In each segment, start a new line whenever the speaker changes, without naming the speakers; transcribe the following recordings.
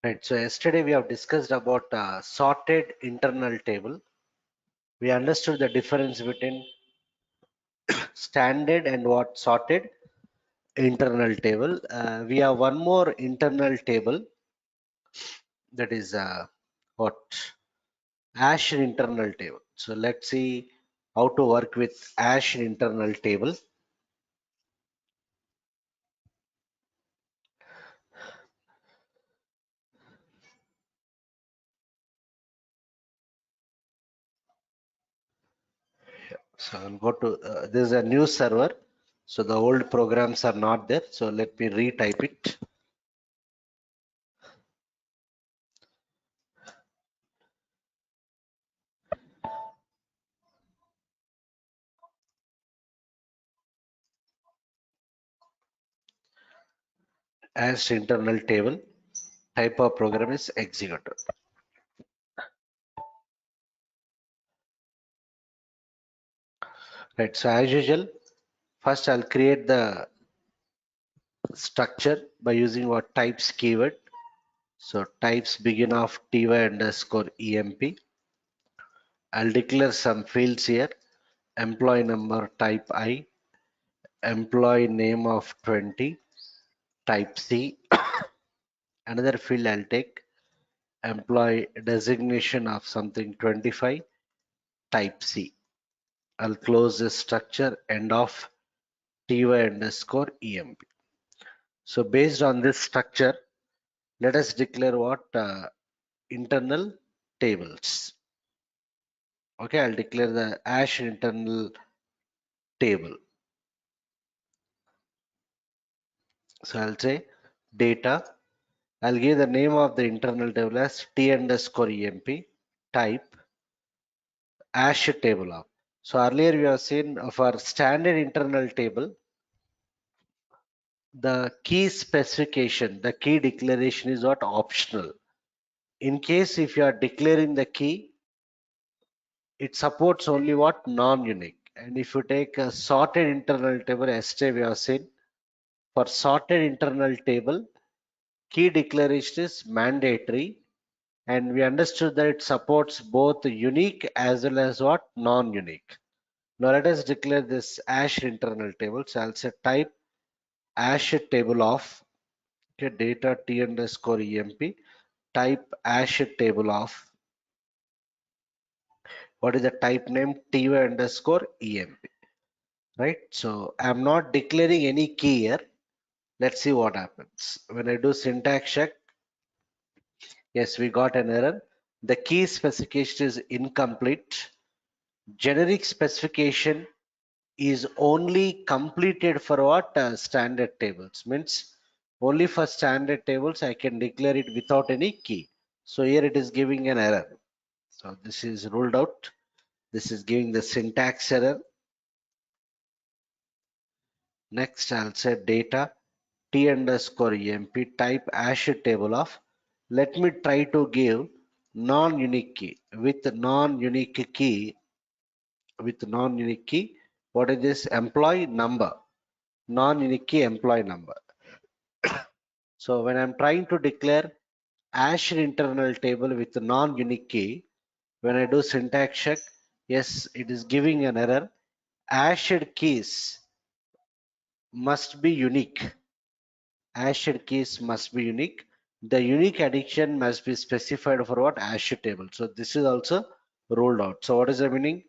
Right. So yesterday we have discussed about sorted internal table. We understood the difference between standard and what sorted internal table. We have one more internal table, that is what Ash internal table. So let's see how to work with Ash internal table. So I'll go to this is a new server. So the old programs are not there. So let me retype it. Ash internal table. Type of program is executor. Right. So as usual, first I'll create the structure by using what types keyword. So types begin of ty_emp. I'll declare some fields here. Employee number type I, employee name of 20, type C. Another field I'll take employee designation of something 25, type C. I'll close this structure end of ty_emp. So based on this structure, let us declare what internal tables. Okay, I'll declare the Ash internal table. So I'll say data. I'll give the name of the internal table as t_emp, type Ash table of. So earlier we have seen for standard internal table, the key specification, the key declaration is what optional. In case if you are declaring the key, it supports only what non-unique. And if you take a sorted internal table, yesterday we have seen for sorted internal table, key declaration is mandatory, and we understood that it supports both unique as well as what non-unique. Now let us declare this Ash internal table. So I'll say type Ash table of, okay, data t_emp, type Ash table of, what is the type name, ty_emp, right? So I'm not declaring any key here. Let's see what happens when I do syntax check. Yes, we got an error. The key specification is incomplete. Generic specification is only completed for what standard tables, means only for standard tables I can declare it without any key. So here it is giving an error. So this is ruled out. This is giving the syntax error. Next I'll say data t_emp, type Ash table of. Let me try to give non-unique key. With non-unique key, what is this? Employee number. Non-unique key employee number. So when I'm trying to declare Ash internal table with non-unique key, when I do syntax check, yes, it is giving an error. Hashed keys must be unique. Hashed keys must be unique. The unique addition must be specified for what Ash table. So this is also ruled out. So what is the meaning?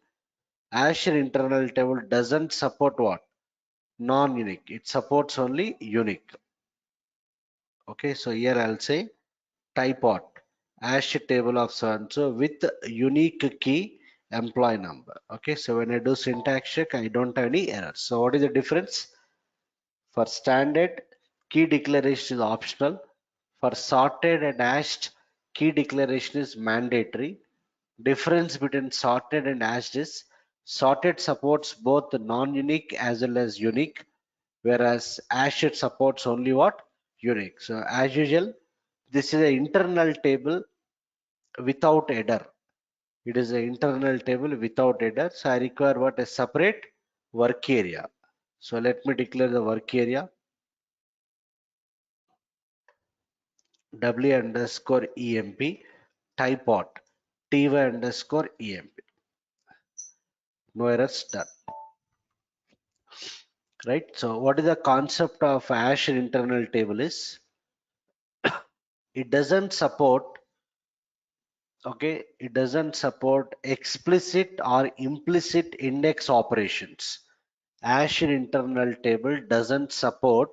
Ash internal table doesn't support what? Non-unique. It supports only unique. Okay, so here I'll say type what? Ash table of so and so with unique key employee number. Okay, so when I do syntax check, I don't have any errors. So what is the difference? For standard, key declaration is optional. For sorted and hashed, key declaration is mandatory. Difference between sorted and hashed is sorted supports both non-unique as well as unique, whereas hashed supports only what? Unique. So as usual, this is an internal table without header. It is an internal table without header. So I require what? A separate work area. So let me declare the work area. W underscore EMP type what? TY underscore EMP. No errors, done. Right. So what is the concept of Azure internal table is it doesn't support, okay, it doesn't support explicit or implicit index operations. Azure internal table doesn't support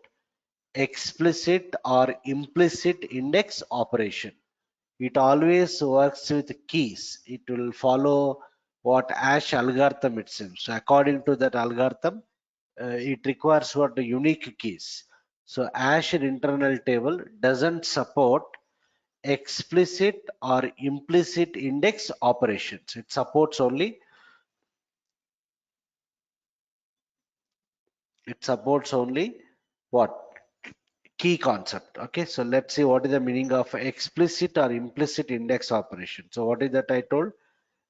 explicit or implicit index operation. It always works with keys. It will follow what Ash algorithm itself. So according to that algorithm, it requires what the unique keys. So Azure internal table doesn't support explicit or implicit index operations. It supports only what? Key concept. Okay, so let's see what is the meaning of explicit or implicit index operation. So what is that I told?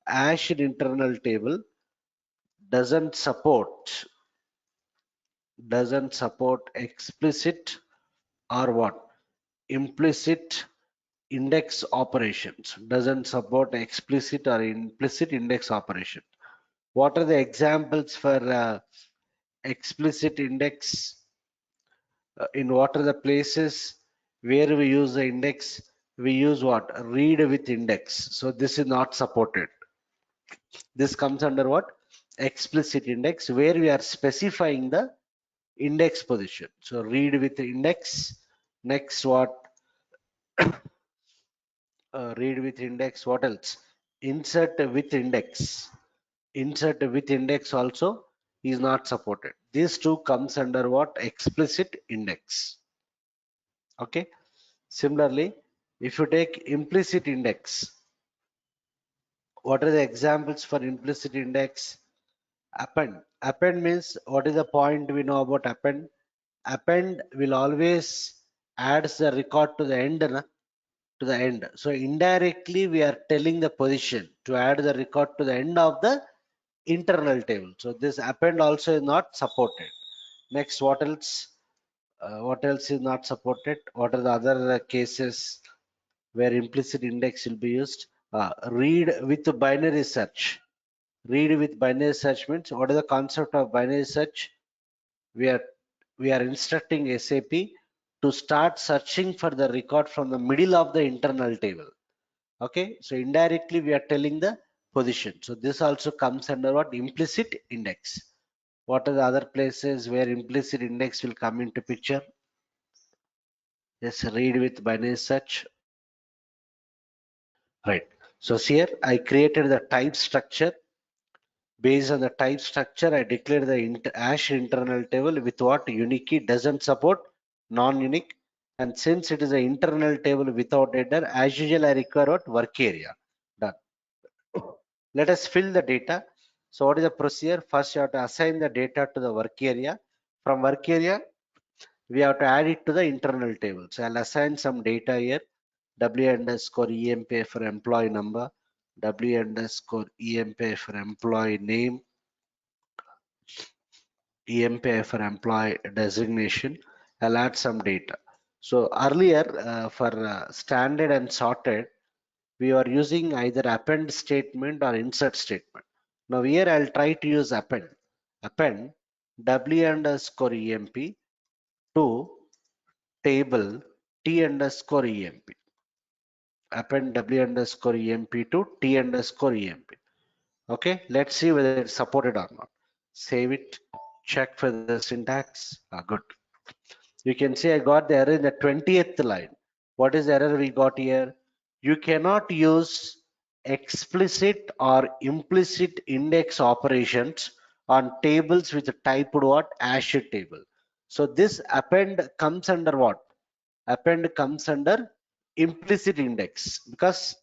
Azure internal table doesn't support explicit or what? Implicit index operations. Doesn't support explicit or implicit index operation. What are the examples for explicit index? In what are the places where we use the index? We use what? Read with index. So this is not supported. This comes under what? Explicit index, where we are specifying the index position. So read with index. Next, what? Read with index. What else? Insert with index. Insert with index also is not supported. These two comes under what? Explicit index. Okay. Similarly, if you take implicit index, what are the examples for implicit index? Append. Append means what is the point we know about append? Append will always adds the record to the end, na? To the end. So indirectly we are telling the position to add the record to the end of the internal table. So this append also is not supported. Next, what else? What else is not supported? What are the other cases where implicit index will be used? Read with binary search. Read with binary search means what is the concept of binary search? We are instructing SAP to start searching for the record from the middle of the internal table. Okay, so indirectly we are telling the position. So this also comes under what? Implicit index. What are the other places where implicit index will come into picture? Yes, read with binary search. Right. So here I created the type structure. Based on the type structure, I declare the Ash internal table with what? Unique key. Doesn't support non-unique. And since it is an internal table without header, as usual, I require what? Work area. Done. Let us fill the data. So what is the procedure? First, you have to assign the data to the work area. From work area, we have to add it to the internal table. So I'll assign some data here. W underscore EMP for employee number. W underscore EMP for employee name. EMP for employee designation. I'll add some data. So earlier for standard and sorted, we are using either append statement or insert statement. Now here I'll try to use append. Append W underscore EMP to table T underscore EMP. Append W underscore EMP to T underscore EMP. Okay, let's see whether it's supported or not. Save it, check for the syntax. Good. You can see I got the error in the 20th line. What is the error we got here? You cannot use explicit or implicit index operations on tables with typed what? Azure table. So this append comes under what? Append comes under implicit index because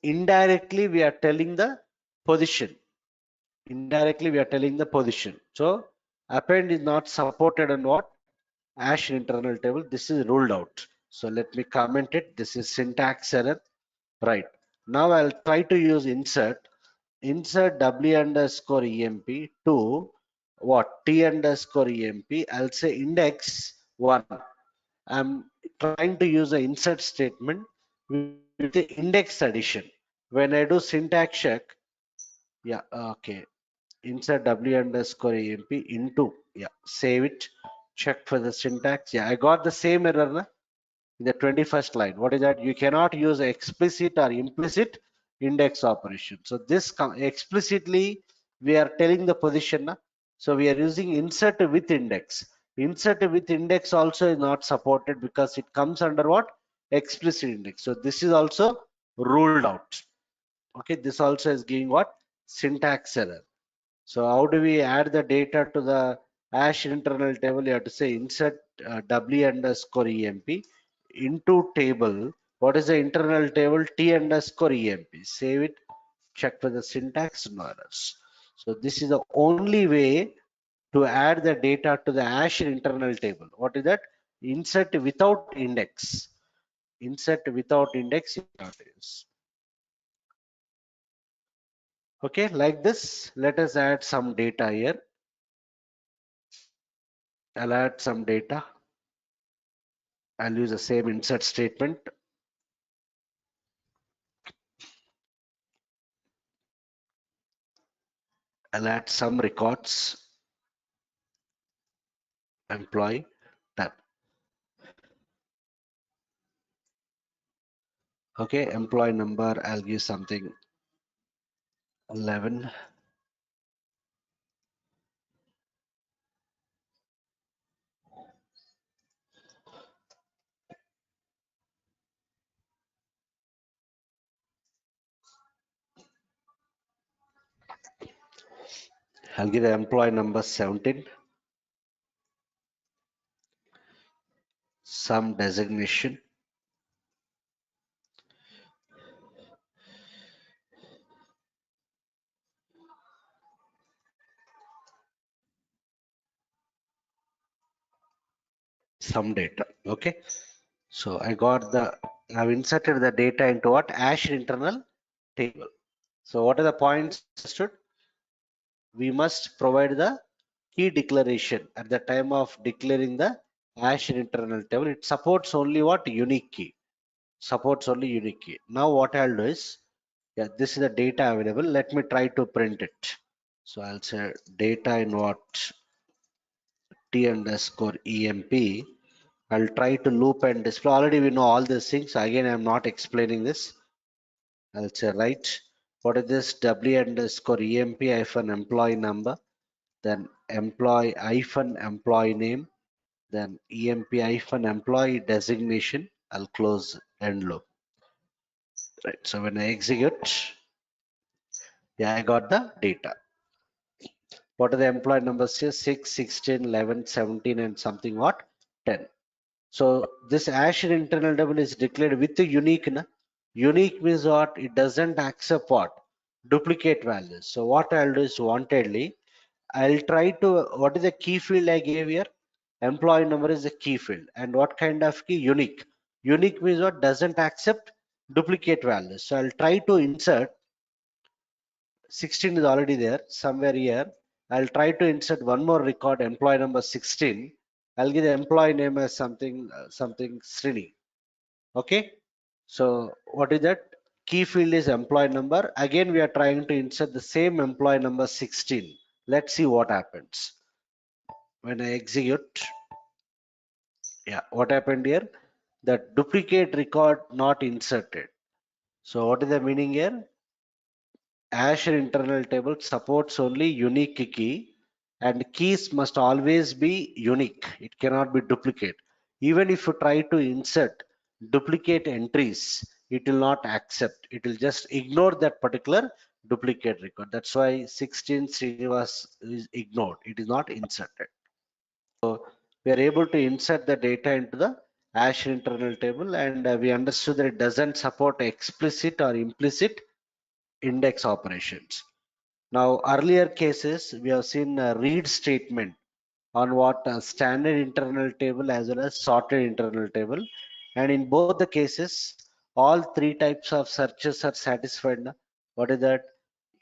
indirectly we are telling the position. Indirectly we are telling the position. So append is not supported on what? Azure internal table. This is ruled out. So let me comment it. This is syntax error. Right. Now I'll try to use insert. Insert W underscore EMP to what? T underscore EMP. I'll say index 1. I'm trying to use an insert statement with the index addition. When I do syntax check, yeah, okay, insert w underscore emp into, yeah, save it, check for the syntax. Yeah, I got the same error na, in the 21st line. What is that? You cannot use explicit or implicit index operation. So this explicitly we are telling the position na? So we are using insert with index. Insert with index also is not supported because it comes under what? Explicit index. So this is also ruled out. Okay, this also is giving what? Syntax error. So how do we add the data to the hash internal table? You have to say insert w underscore emp into table. What is the internal table? T underscore emp. Save it. Check for the syntax. No errors. So this is the only way to add the data to the hash internal table. What is that? Insert without index. Insert without index. Okay, like this. Let us add some data here. I'll add some data. I'll use the same insert statement. I'll add some records. Employee tab. Okay, employee number. I'll give something 11. I'll give the employee number 17. Some designation. Some data. Okay. So I've inserted the data into what? Hash internal table. So what are the points understood? We must provide the key declaration at the time of declaring the hash internal table. It supports only what? Unique key. Supports only unique key. Now what I'll do is, yeah, this is the data available. Let me try to print it. So I'll say data in what? T underscore emp. I'll try to loop and display. Already we know all these things. Again, I'm not explaining this. I'll say right. What is this? W underscore emp hyphen employee number, then employee hyphen employee name, then emp hyphen employee designation. I'll close end loop. Right. So when I execute, yeah, I got the data. What are the employee numbers here? 6, 16, 11, 17, and something what? 10. So this hash internal table is declared with the unique. Na? Unique means what? It doesn't accept what? Duplicate values. So what I'll do is wantedly, I'll try to, what is the key field I gave here? Employee number is a key field. And what kind of key? Unique. Unique means what? Doesn't accept duplicate values. So I'll try to insert 16 is already there somewhere here. I'll try to insert one more record, employee number 16. I'll give the employee name as something Srini. Okay. So what is that? Key field is employee number. Again, we are trying to insert the same employee number 16. Let's see what happens. When I execute, yeah, what happened here? The duplicate record not inserted. So what is the meaning here? Azure internal table supports only unique key, and keys must always be unique. It cannot be duplicate. Even if you try to insert duplicate entries, it will not accept. It will just ignore that particular duplicate record. That's why 16 Srinivas is ignored. It is not inserted. So we are able to insert the data into the Azure internal table, and we understood that it doesn't support explicit or implicit index operations. Now, earlier cases, we have seen a read statement on what standard internal table as well as sorted internal table. And in both the cases, all three types of searches are satisfied. What is that?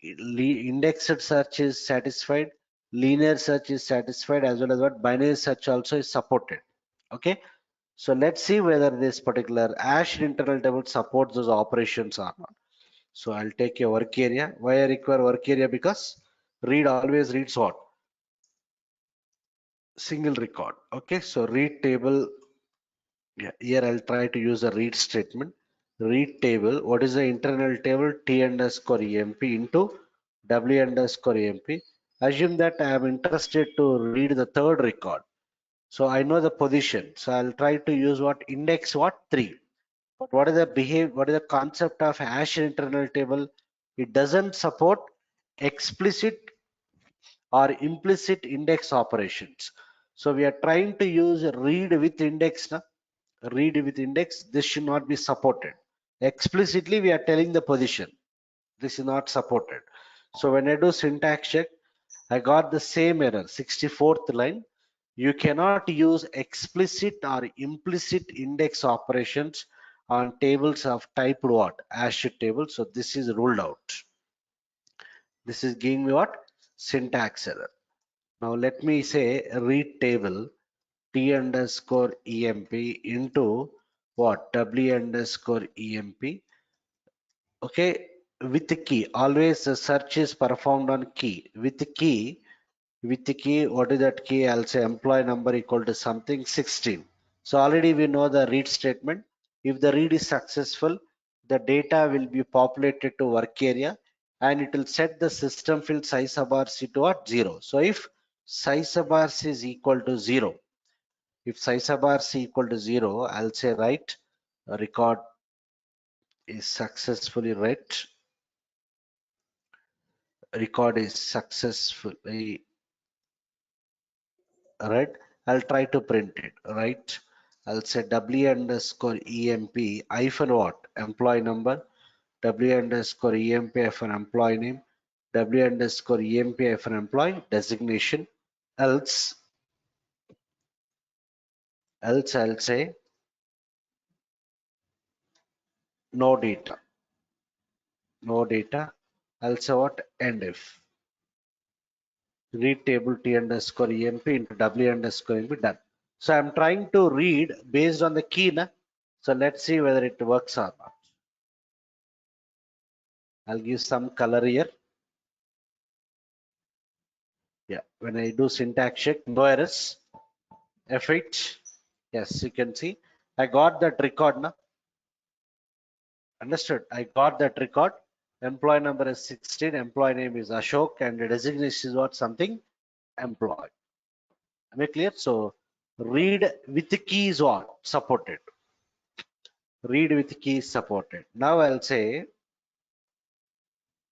Indexed search is satisfied, linear search is satisfied, as well as what binary search also is supported. Okay. So let's see whether this particular hash internal table supports those operations or not. So I'll take a work area. Why I require work area? Because read always reads what? Single record. Okay, so read table. Yeah, here I'll try to use a read statement. Read table. What is the internal table? T underscore emp into w underscore emp. Assume that I am interested to read the third record. So I know the position. So I'll try to use what? Index what? 3. But what is the what is the concept of hash internal table? It doesn't support explicit or implicit index operations. So we are trying to use read with index. Na? Read with index. This should not be supported. Explicitly, we are telling the position. This is not supported. So when I do syntax check, I got the same error, 64th line. You cannot use explicit or implicit index operations on tables of type what? Hash table. So this is ruled out. This is giving me what? Syntax error. Now let me say read table T underscore emp into what? W underscore emp. Okay, with the key. Always the search is performed on key. With the key, what is that key? I'll say employee number equal to something 16. So already we know the read statement. If the read is successful, the data will be populated to work area and it will set the system field size of RC to what? 0. So if size of RC is equal to 0, if size of RC equal to 0, I'll say write record is successfully read. Record is successfully right. I'll try to print it, right? I'll say w underscore emp hyphen what? Employee number, w underscore emp hyphen employee name, w underscore emp hyphen employee designation. Else, I'll say no data, no data. I'll say what? End if. Read table t underscore emp into w underscore emp done. So I'm trying to read based on the key. Na? So let's see whether it works or not. I'll give some color here. Yeah, when I do syntax check, no errors. F8. Yes, you can see. I got that record now. Understood. I got that record. Employee number is 16. Employee name is Ashok, and the designation is what? Something employee. Am I clear? So read with the key is what? Supported. Read with key is supported. Now I'll say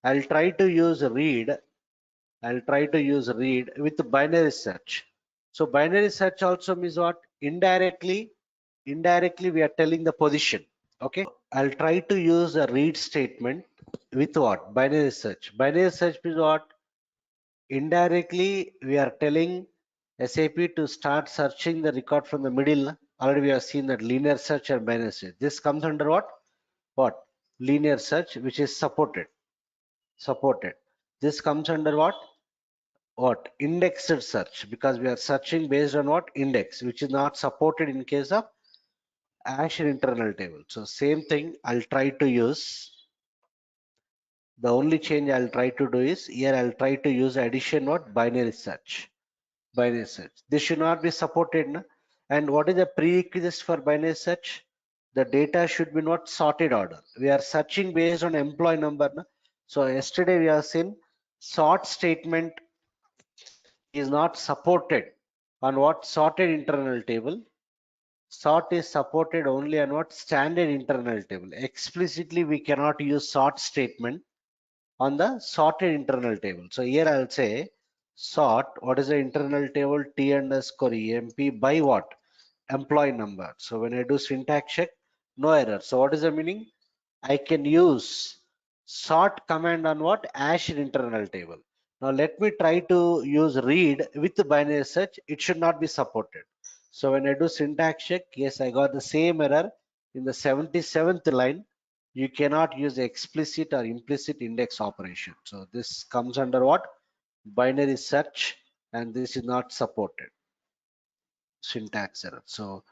I'll try to use read. I'll try to use read with binary search. So binary search also means what? Indirectly we are telling the position. Okay, I'll try to use a read statement with what? Binary search. Binary search means what? Indirectly we are telling SAP to start searching the record from the middle. Already we have seen that linear search and binary search. This comes under what? What? Linear search, which is supported. This comes under what? Indexed search, because we are searching based on what? Index, which is not supported in case of hash internal table. So same thing I'll try to use. The only change I'll try to do is here I'll try to use addition what? Binary search. Binary search. This should not be supported. Na? And what is the prerequisite for binary search? The data should be not sorted order. We are searching based on employee number. Na? So yesterday we have seen sort statement is not supported on what? Sorted internal table. Sort is supported only on what? Standard internal table. Explicitly we cannot use sort statement on the sorted internal table. So here I'll say sort, what is the internal table? T underscore emp by what? Employee number. So when I do syntax check, no error. So what is the meaning? I can use sort command on what? Hash internal table. Now let me try to use read with the binary search. It should not be supported. So when I do syntax check, yes, I got the same error in the 77th line. You cannot use explicit or implicit index operation. So this comes under what? Binary search, and this is not supported. Syntax error. So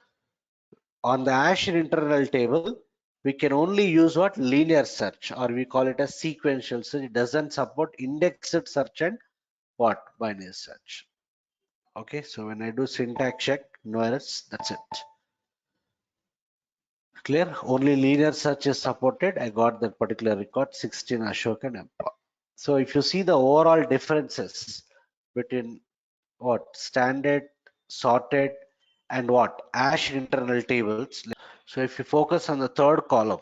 On the Azure internal table, we can only use what? Linear search, or we call it a sequential search. It doesn't support indexed search and what? Binary search. Okay, so when I do syntax check, no errors, that's it. Clear? Only linear search is supported. I got that particular record, 16 Ashok and Empa. So if you see the overall differences between what? Standard, sorted, and what? Azure internal tables. So if you focus on the third column,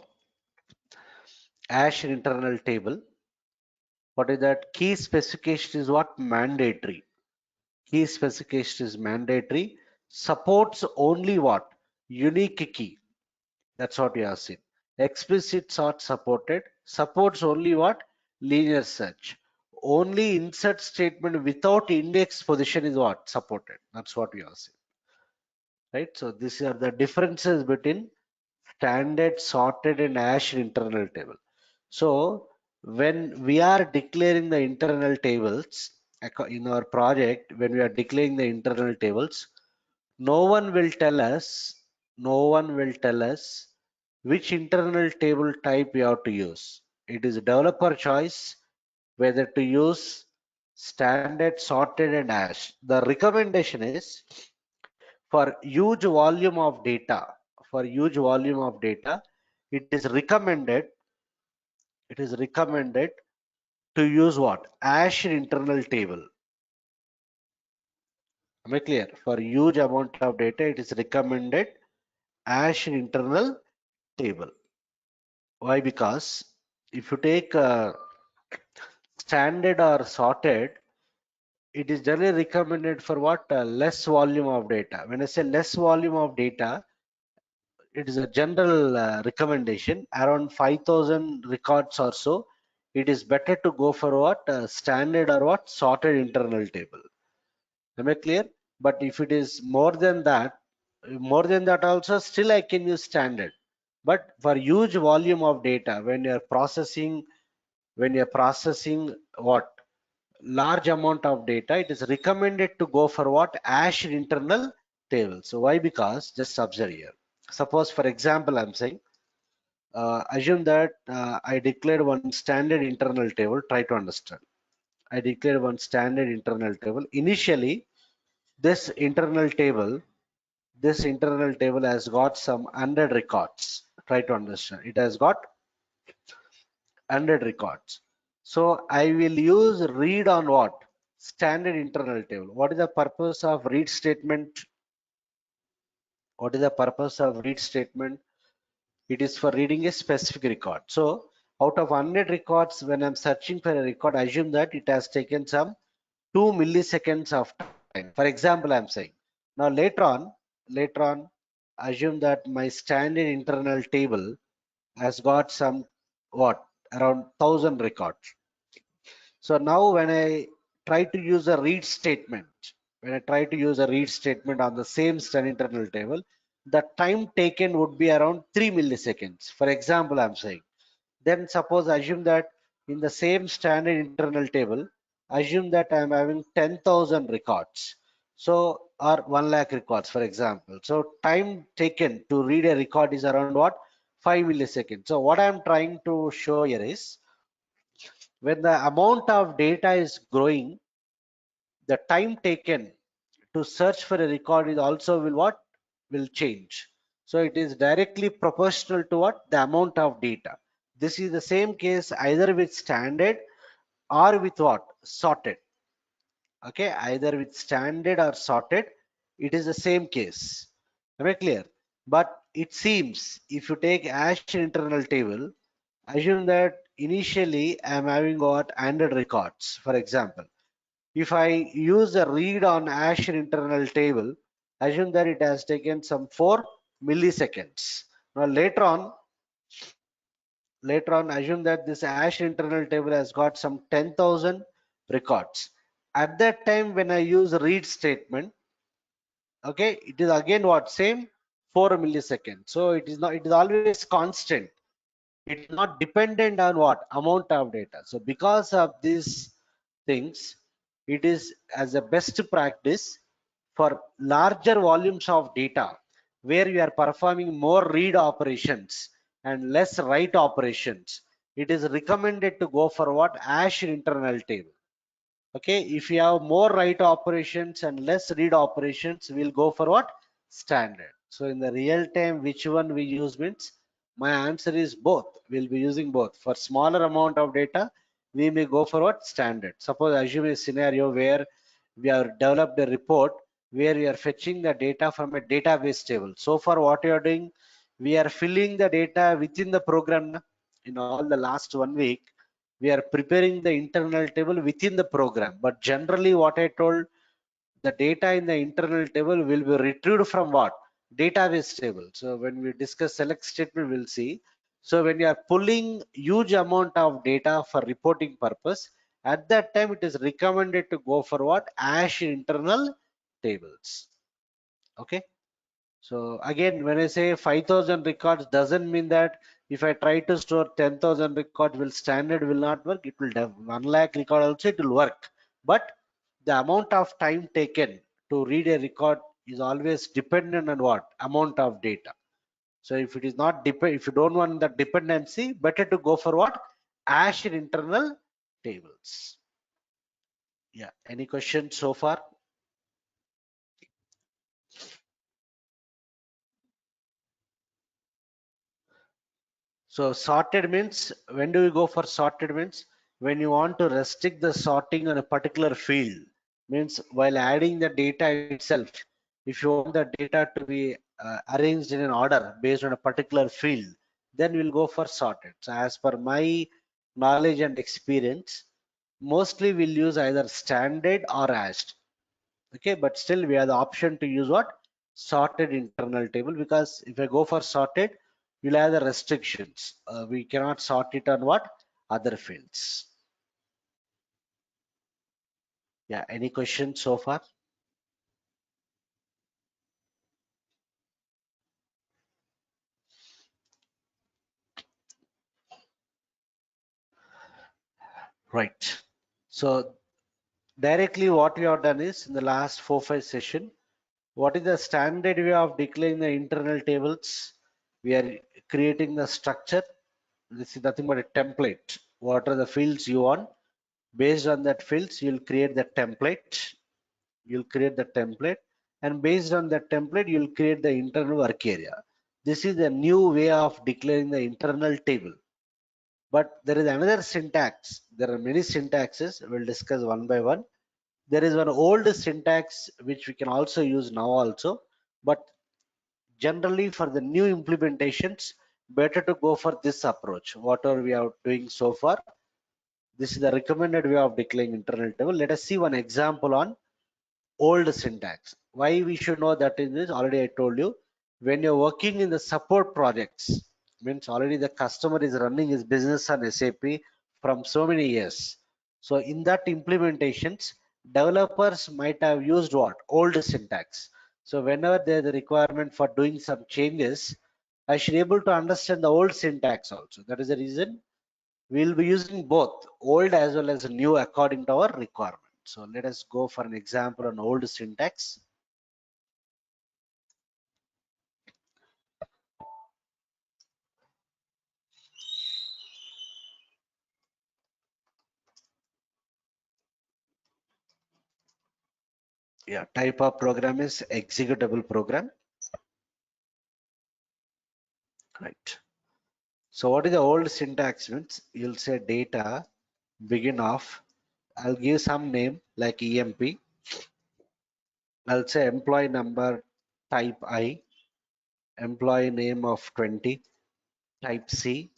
Azure internal table, what is that? Key specification is what? Mandatory. Key specification is mandatory. Supports only what? Unique key. That's what we have seen. Explicit sort supported. Supports only what? Linear search. Only insert statement without index position is what? Supported. That's what we have seen. Right? So these are the differences between standard, sorted, and Azure internal table. So when we are declaring the internal tables in our project, when we are declaring the internal tables, no one will tell us, no one will tell us which internal table type we have to use. It is developer choice whether to use standard, sorted, and hash. The recommendation is for huge volume of data, for huge volume of data, it is recommended, it is recommended to use what? Azure internal table. Am I clear? For huge amount of data, it is recommended Azure internal table. Why? Because if you take standard or sorted, it is generally recommended for what? Less volume of data. When I say less volume of data, it is a general recommendation. Around 5,000 records or so, it is better to go for what? Standard or what? Sorted internal table. Am I clear? But if it is more than that also, still I can use standard. But for huge volume of data, when you're processing what? Large amount of data, it is recommended to go for what? Azure internal table. So why? Because just observe here. Suppose for example, I'm saying, assume that I declared one standard internal table. Try to understand. I declared one standard internal table. Initially, this internal table, this internal table has got some 100 records. Try to understand. It has got 100 records. So I will use read on what? Standard internal table. What is the purpose of read statement? What is the purpose of read statement? It is for reading a specific record. So out of 100 records, when I'm searching for a record, I assume that it has taken some 2 milliseconds of time. For example, I'm saying. Now later on, assume that my standard internal table has got some what? Around 1,000 records. So now when I try to use a read statement, when I try to use a read statement on the same standard internal table, the time taken would be around 3 milliseconds. For example, I'm saying. Then suppose assume that in the same standard internal table, assume that I'm having 10,000 records. So, or 1 lakh records, for example. So time taken to read a record is around what? 5 milliseconds. So what I'm trying to show here is, when the amount of data is growing, the time taken to search for a record is also will what? Will change. So it is directly proportional to what? The amount of data. This is the same case either with standard or with what? Sorted. Okay, either with standard or sorted, it is the same case. Am I clear? But it seems if you take Azure internal table, assume that initially I am having got 100 records, for example. If I use a read on Azure internal table, assume that it has taken some 4 milliseconds. Now later on, assume that this Azure internal table has got some 10,000 records. At that time, when I use read statement, okay, it is again what? Same 4 milliseconds. So it is not, it is always constant. It is not dependent on what? Amount of data. So because of these things, it is as a best practice for larger volumes of data. where you are performing more read operations and less write operations, it is recommended to go for what? Hash internal table. Okay, if you have more write operations and less read operations, we'll go for what? Standard. So in the real time, which one we use means, my answer is both. We'll be using both. For smaller amount of data, we may go for what? Standard. Suppose assume a scenario where we have developed a report where we are fetching the data from a database table. So far what you are doing, we are filling the data within the program. In all the last 1 week, we are preparing the internal table within the program. But generally what I told, the data in the internal table will be retrieved from what? Database table. So when we discuss select statement, we'll see. So when you are pulling huge amount of data for reporting purpose, at that time it is recommended to go for what? Hash internal tables. Okay. So again, when I say 5,000 records, doesn't mean that if I try to store 10,000 records, will standard will not work. It will have 1 lakh record also, it will work. But the amount of time taken to read a record is always dependent on what? Amount of data. So if it is not if you don't want the dependency, better to go for what? Hash in internal tables. Yeah. Any questions so far? So sorted means, when do we go for sorted means? When you want to restrict the sorting on a particular field, means while adding the data itself, if you want the data to be arranged in an order based on a particular field, then we'll go for sorted. So as per my knowledge and experience, mostly we'll use either standard or hashed. Okay, but still we have the option to use what? Sorted internal table, because if I go for sorted, you'll have the restrictions. We cannot sort it on what? Other fields. Yeah, any questions so far? Right. So directly what we have done is, in the last 4-5 session, what is the standard way of declaring the internal tables? We are creating the structure. This is nothing but a template. What are the fields you want? Based on that fields, you'll create the template. And based on that template, you'll create the internal work area. This is a new way of declaring the internal table. But there is another syntax. There are many syntaxes. We'll discuss one by one. There is one old syntax which we can also use now also. But generally for the new implementations, better to go for this approach. Whatever we are doing so far, this is the recommended way of declaring internal table. Let us see one example on old syntax. Why we should know that in this? Already I told you, when you're working in the support projects, means already the customer is running his business on SAP from so many years. So in that implementations, developers might have used what? Old syntax. So whenever there's a requirement for doing some changes, I should be able to understand the old syntax also. That is the reason we'll be using both old as well as new according to our requirement. So let us go for an example on old syntax. Yeah, type of program is executable program. Right. So what is the old syntax means? You'll say data begin of, I'll give some name like EMP. I'll say employee number type I, employee name of 20, type C,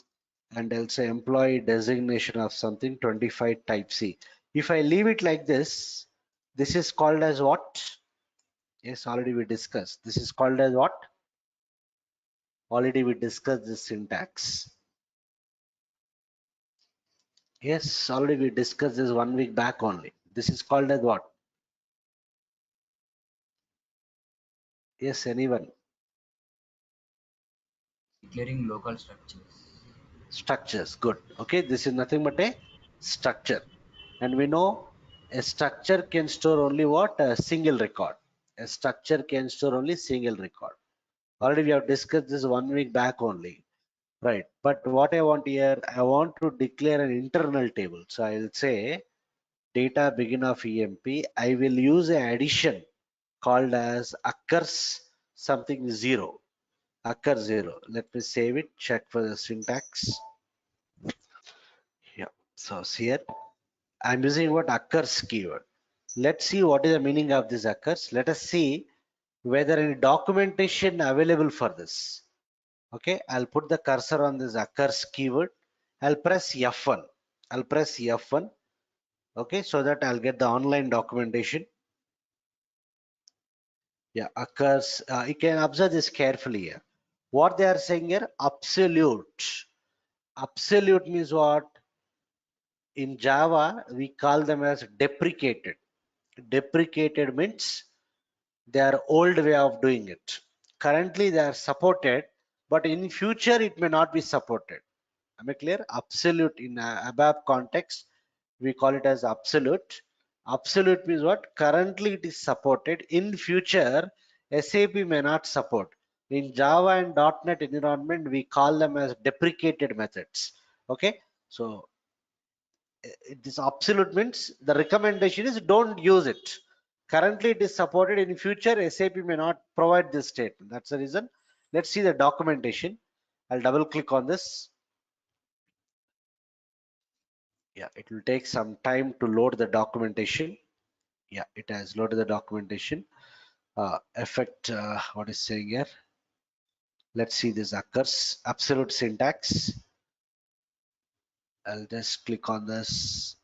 and I'll say employee designation of something 25, type C. If I leave it like this is called as what? Yes, already we discussed. This is called as what? Already we discussed this syntax. Yes, already we discussed this 1 week back only. This is called as what? Yes, anyone?
Declaring local structures.
Structures, good. Okay, this is nothing but a structure. And we know a structure can store only what? A single record. A structure can store only single record. Already we have discussed this 1 week back only, right? But what I want here, I want to declare an internal table. So I will say data begin of EMP. I will use an addition called as occurs something 0, occur 0. Let me save it, check for the syntax. Yeah, so here I'm using what occurs keyword. Let's see what is the meaning of this occurs. Let us see whether any documentation available for this. Okay, I'll put the cursor on this occurs keyword. I'll press F1. I'll press F1. Okay, so that I'll get the online documentation. Yeah, occurs. You can observe this carefully here. What they are saying here, absolute. Absolute means what? In Java, we call them as deprecated. Deprecated means they are old way of doing it. Currently, they are supported, but in future, it may not be supported. Am I clear? Absolute in ABAP context, we call it as absolute. Absolute means what? Currently it is supported. In future, SAP may not support. In Java and .NET environment, we call them as deprecated methods. Okay, so this absolute means the recommendation is don't use it. Currently it is supported. In future, SAP may not provide this statement. That's the reason. Let's see the documentation. I'll double click on this. Yeah, it will take some time to load the documentation. Yeah, it has loaded the documentation. Effect, what is saying here? Let's see this occurs. Absolute syntax. I'll just click on this.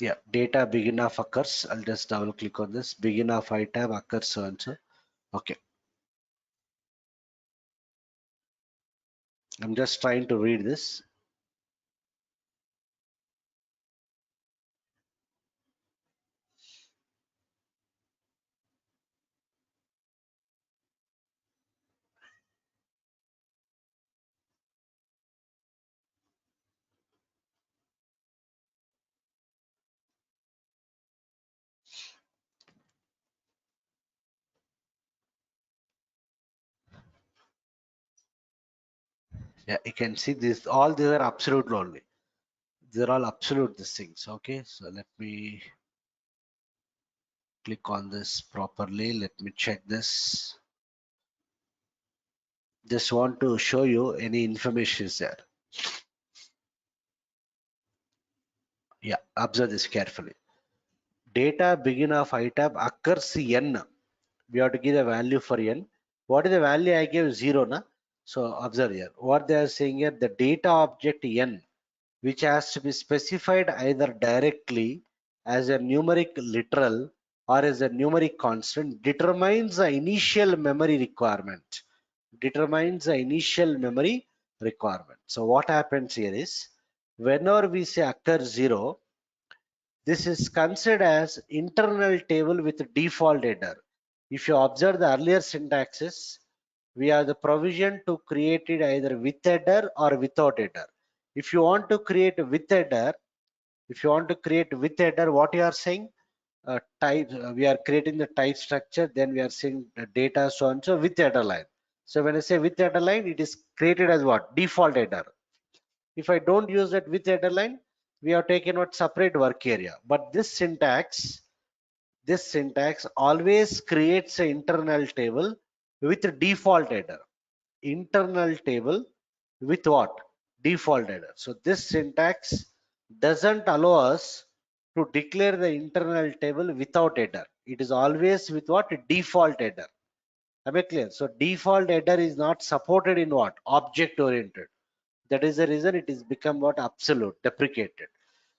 Yeah, data begin of occurs. I'll just double click on this. Begin of itab occurs so and so. Okay. I'm just trying to read this. Yeah, you can see this. All these are absolute only. They're all absolute these things. Okay, so let me click on this properly. Let me check this. Just want to show you any information is there. Yeah, observe this carefully. Data begin of itab occurs n. We have to give a value for n. What is the value I gave? 0, na? So observe here. What they are saying here, the data object n, which has to be specified either directly as a numeric literal or as a numeric constant, determines the initial memory requirement. Determines the initial memory requirement. So what happens here is, whenever we say occur 0, this is considered as internal table with default header. If you observe the earlier syntaxes, we have the provision to create it either with header or without header. If you want to create with header, what you are saying? Type. We are creating the type structure. Then we are saying the data so and so with header line. So when I say with header line, it is created as what? Default header. If I don't use that with header line, we have taken what separate work area. But this syntax always creates an internal table with default header. Internal table with what? Default header. So this syntax doesn't allow us to declare the internal table without header. It is always with what? Default header. Am I clear? So default header is not supported in what? Object oriented. That is the reason it is become what? Absolute, deprecated.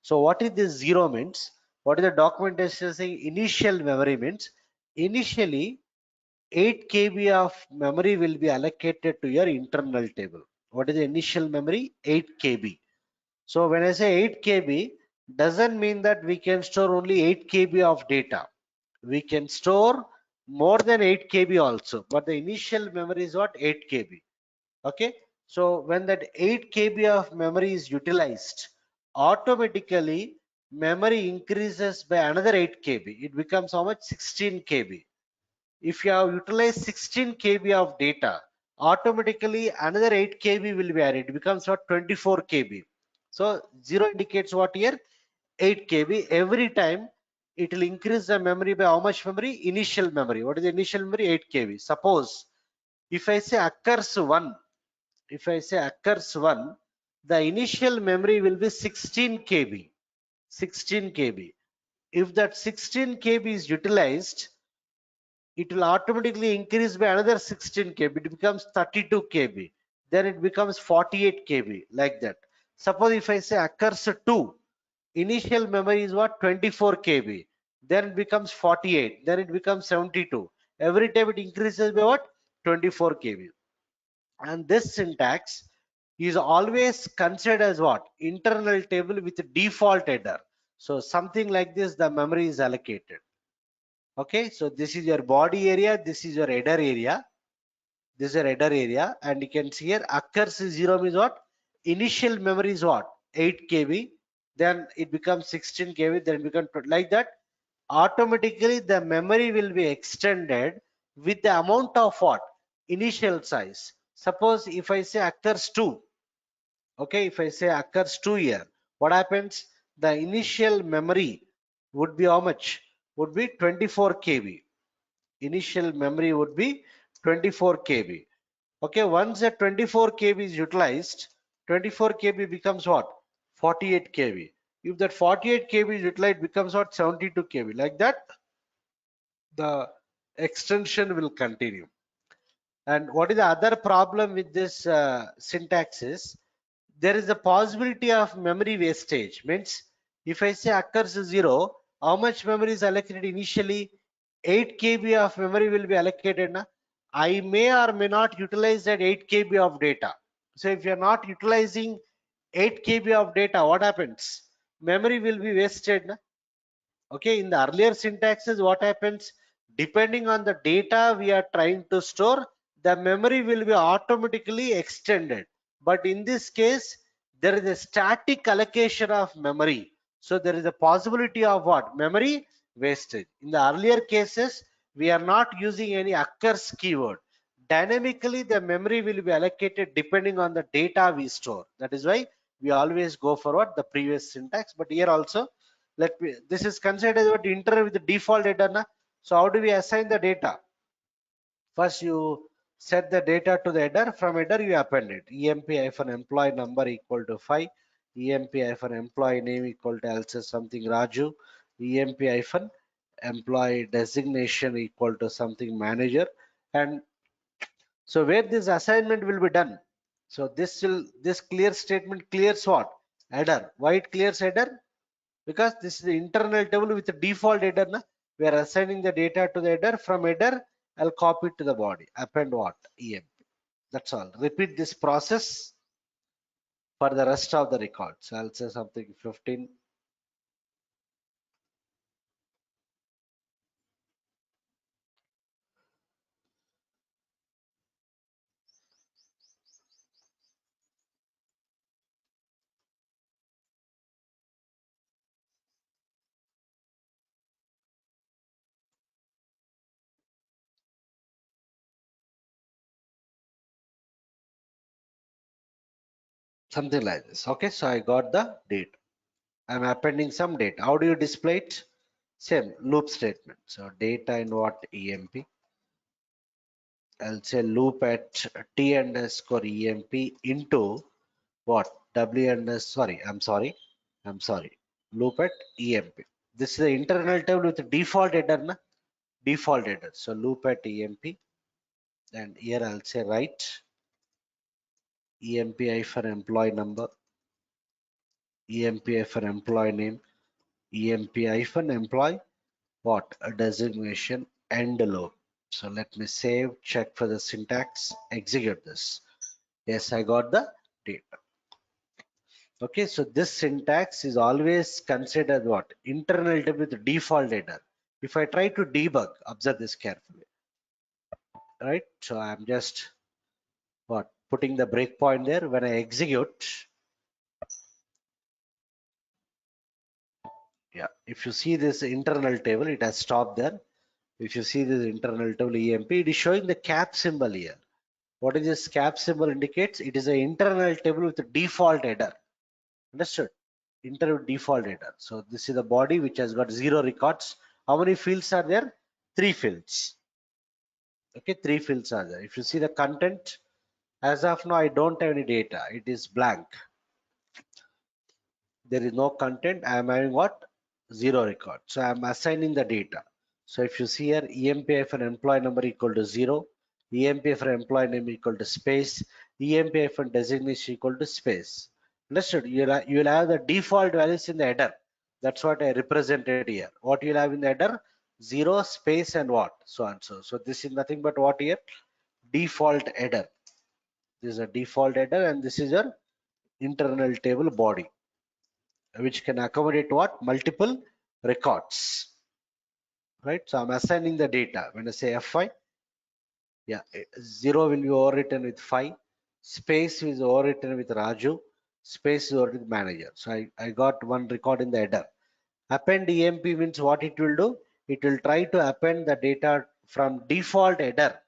So what is this 0 means? What is the documentation saying? Initial memory means initially 8 KB of memory will be allocated to your internal table. What is the initial memory? 8 KB. So when I say 8 KB, doesn't mean that we can store only 8 KB of data. We can store more than 8 KB also, but the initial memory is what? 8 KB. Okay, so when that 8 KB of memory is utilized, automatically memory increases by another 8 KB. It becomes how much? 16 KB. If you have utilized 16 KB of data, automatically another 8 KB will be added. It becomes what? 24 KB. So 0 indicates what here? 8 KB. Every time it will increase the memory by how much memory? Initial memory. What is the initial memory? 8 KB. Suppose if I say occurs 1, the initial memory will be 16 KB. 16 KB. If that 16 KB is utilized, it will automatically increase by another 16 KB. It becomes 32 KB. Then it becomes 48 KB, like that. Suppose if I say occurs 2, initial memory is what? 24 KB. Then it becomes 48. Then it becomes 72. Every time it increases by what? 24 KB. And this syntax is always considered as what? Internal table with default header. So something like this, the memory is allocated. Okay, so this is your body area, this is your header area, this is your header area, and you can see here occurs 0 means what? Initial memory is what? 8 KB, then it becomes 16 KB, then it becomes like that. Automatically the memory will be extended with the amount of what? Initial size. Suppose if I say occurs 2, okay, if I say occurs 2 here, what happens? The initial memory would be how much? Would be 24 KB. Initial memory would be 24 KB. Okay, once the 24 KB is utilized, 24 KB becomes what? 48 KB. If that 48 KB is utilized, it becomes what? 72 KB. Like that, the extension will continue. And what is the other problem with this syntax is there is a possibility of memory wastage. Means if I say occurs 0, how much memory is allocated initially? 8 KB of memory will be allocated. Na? I may or may not utilize that 8 KB of data. So if you are not utilizing 8 KB of data, what happens? Memory will be wasted. Na? Okay, in the earlier syntaxes, what happens? Depending on the data we are trying to store, the memory will be automatically extended. But in this case, there is a static allocation of memory. So there is a possibility of what? Memory wastage. In the earlier cases, we are not using any occurs keyword. Dynamically, the memory will be allocated depending on the data we store. That is why we always go for what? The previous syntax. But here also, this is considered as what? Enter with the default data. Na? So how do we assign the data? First you set the data to the header. From header you append it. emp-employee number equal to 5. emp-employee name equal to, I'll say something Raju. emp-employee designation equal to something manager. And so where this assignment will be done? So this clear statement clears what? Header. Why it clears header? Because this is the internal table with the default header. Na? We are assigning the data to the header. From header, I'll copy it to the body. Append what? EMP. That's all. Repeat this process for the rest of the records. So I'll say something 15. Something like this. Okay, so I got the date. I'm appending some data. How do you display it? Same loop statement. So data in what? EMP. I'll say loop at t underscore emp into what? I'm sorry. Loop at emp. This is the internal table with the default header. Na? Default header. So loop at emp. And here I'll say write emp for employee number, emp for employee name, emp for employee what? A designation and loop. So let me save, check for the syntax, execute this. Yes, I got the data. Okay, so this syntax is always considered what? Internal table with default header. If I try to debug, observe this carefully, right? So I'm just what? Putting the breakpoint there. When I execute, Yeah, if you see this internal table, it has stopped there. If you see this internal table EMP, it is showing the cap symbol here. What is this cap symbol indicates? It is an internal table with a default header. Understood? Internal default header. So this is the body which has got 0 records. How many fields are there? 3 fields. Okay, 3 fields are there. If you see the content, as of now, I don't have any data. It is blank. There is no content. I am having what? 0 record. So I am assigning the data. So if you see here, EMP for employee number equal to 0, EMP for employee name equal to space, EMP for designation equal to space. Understood? You will have the default values in the header. That's what I represented here. What you will have in the header? 0, space, and what? So and so. So this is nothing but what here? Default header. This is a default header, and this is your internal table body, which can accommodate what? Multiple records, right? So I'm assigning the data. When I say F5, yeah, 0 will be overwritten with 5, space is overwritten with Raju, space is overwritten with manager. So I got one record in the header. Append EMP means what it will do? It will try to append the data from default header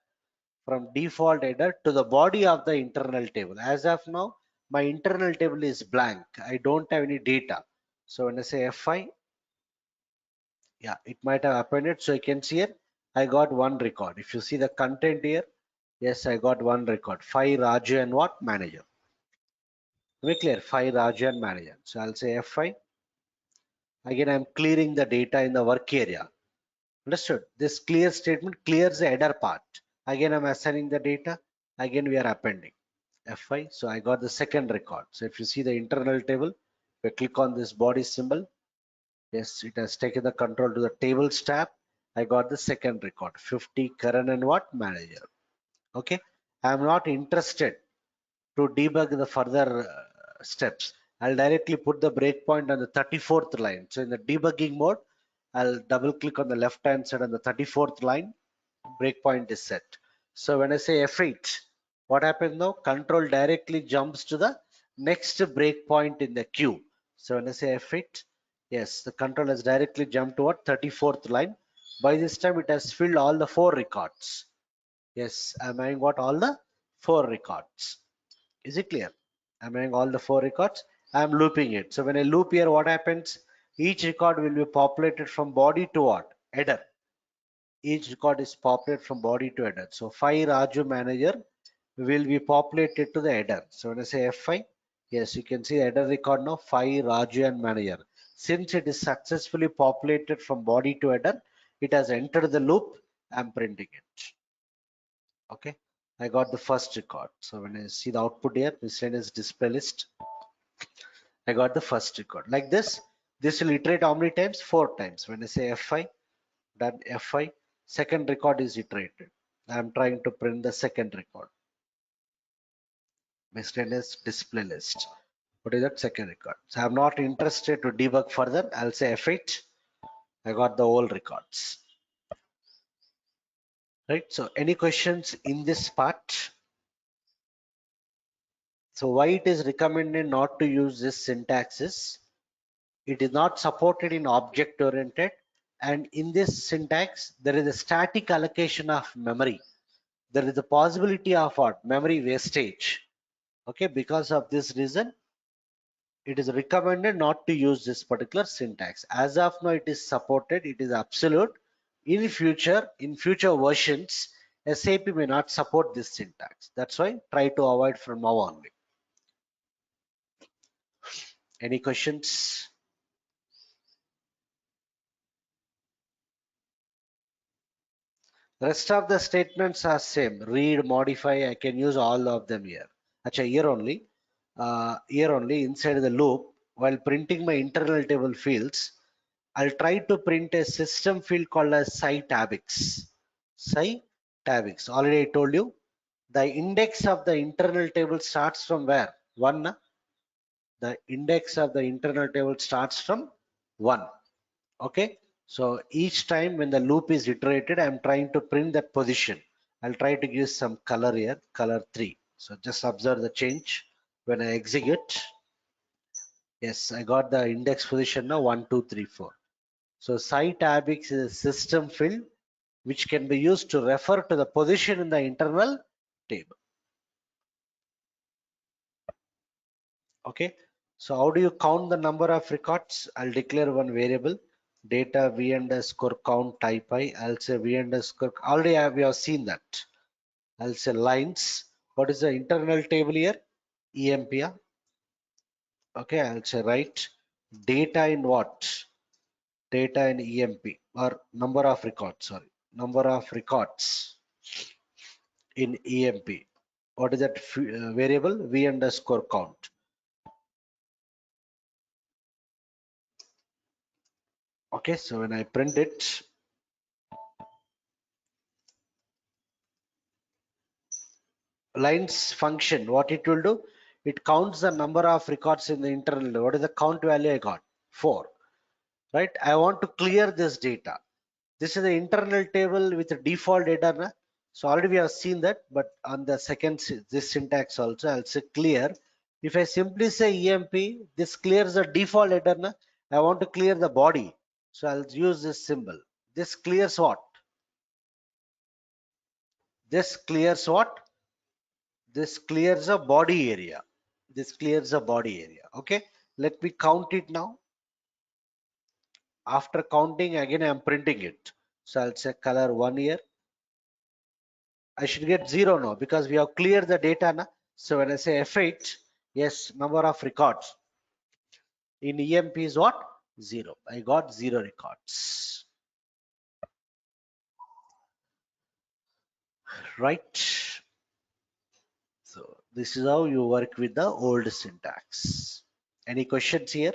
to the body of the internal table. As of now, my internal table is blank. I don't have any data. So when I say F5, yeah, it might have appended. So you can see here, I got one record. If you see the content here, yes, I got one record. 5 Raju and what? Manager. Very clear. 5 Raju and manager. So I'll say F5. Again, I'm clearing the data in the work area. Understood? This clear statement clears the header part. Again, I'm assigning the data. Again, we are appending. F5. So I got the second record. So if you see the internal table, if I click on this body symbol, yes, it has taken the control to the tables tab. I got the second record, 50 Karan and what? Manager. Okay. I'm not interested to debug the further steps. I'll directly put the breakpoint on the 34th line. So in the debugging mode, I'll double click on the left hand side on the 34th line. Breakpoint is set. So when I say F8, what happens now? Control directly jumps to the next breakpoint in the queue. So when I say F8, yes, the control has directly jumped to what? 34th line. By this time, it has filled all the 4 records. Yes, I'm having got all the 4 records. Is it clear? I'm having all the 4 records. I'm looping it. So when I loop here, what happens? Each record will be populated from body to what? Header. Each record is populated from body to header. So 5 Raju manager will be populated to the header. So when I say F5, yes, you can see the header record now 5 Raju and manager. Since it is successfully populated from body to header, it has entered the loop. I'm printing it. Okay, I got the first record. So when I see the output here, miscellaneous display list, I got the first record. Like this will iterate how many times? 4 times. When I say F5, done F5, second record is iterated. I'm trying to print the second record. Miscellaneous display list. What is that? Second record. So I'm not interested to debug further. I'll say F8. I got the whole records. Right. So any questions in this part? So why it is recommended not to use this syntax is it is not supported in object oriented, and in this syntax there is a static allocation of memory. There is a possibility of what? Memory wastage. Okay, because of this reason it is recommended not to use this particular syntax. As of now it is supported, it is absolute. In future versions, SAP may not support this syntax. That's why try to avoid from now only. Any questions? Rest of the statements are same. Read, modify, I can use all of them here. Achha, here only inside the loop, while printing my internal table fields, I'll try to print a system field called as site tabix. Already I told you, the index of the internal table starts from where? 1. The index of the internal table starts from 1. Okay, so each time when the loop is iterated, I'm trying to print that position. I'll try to give some color here, color 3. So just observe the change when I execute. Yes, I got the index position now 1, 2, 3, 4. So site ABIX is a system field which can be used to refer to the position in the internal table. Okay, so how do you count the number of records? I'll declare one variable data v underscore count type I. I'll say v underscore already we have seen that. I'll say lines. What is the internal table here? EMP. Yeah? Okay, I'll say right data in what? Data in EMP or number of records. Sorry, number of records in EMP. What is that variable? V underscore count. Okay, so when I print it, lines function, what it will do, it counts the number of records in the internal. What is the count value I got? 4. Right? I want to clear this data. This is the internal table with the default data. Na? So already we have seen that, but on the second, this syntax also, I'll say clear. If I simply say EMP, this clears the default data. Na? I want to clear the body. So I'll use this symbol. This clears what? This clears what? This clears a body area. This clears a body area. Okay, let me count it now. After counting, again I am printing it. So I'll say color 1 here. I should get 0 now because we have cleared the data now. So when I say F8, yes, number of records in EMP is what? 0. I got 0 records. Right. So this is how you work with the old syntax. Any questions here?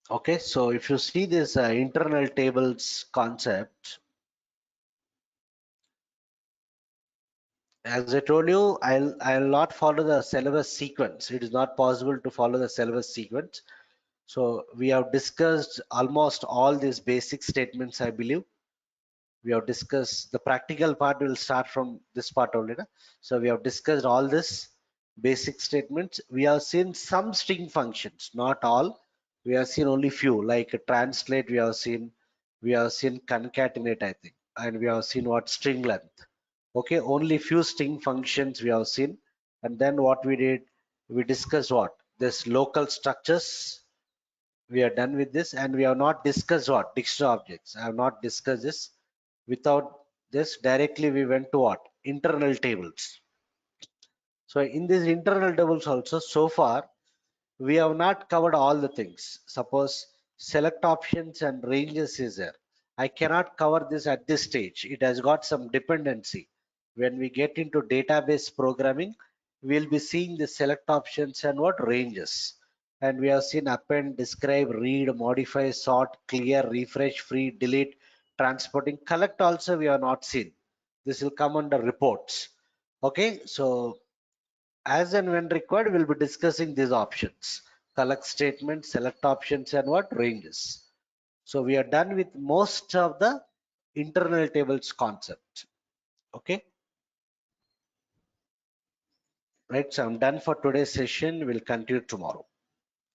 Okay, so if you see this internal tables concept, as I told you, I'll not follow the syllabus sequence. It is not possible to follow the syllabus sequence. So we have discussed almost all these basic statements, I believe. We have discussed the practical part will start from this part only. Na? So we have discussed all this basic statements. We have seen some string functions, not all. We have seen only few, like translate. We have seen concatenate, I think, and we have seen what string length. Okay, only few string functions we have seen, and then what we did, we discussed what this local structures. We are done with this, and we have not discussed what dictionary objects. I have not discussed this. Without this, directly we went to what internal tables. So in these internal tables also, so far we have not covered all the things. Suppose select options and ranges is there. I cannot cover this at this stage. It has got some dependency. When we get into database programming, we'll be seeing the select options and what ranges. And we have seen append, describe, read, modify, sort, clear, refresh, free, delete, transporting, collect also we have not seen. This will come under reports. Okay, so as and when required, we'll be discussing these options: collect statement, select options, and what ranges. So we are done with most of the internal tables concept. Okay, right. So I'm done for today's session. We'll continue tomorrow.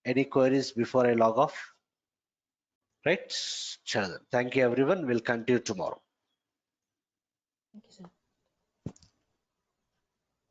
Any queries before I log off? Right. Thank you, everyone. We'll continue tomorrow.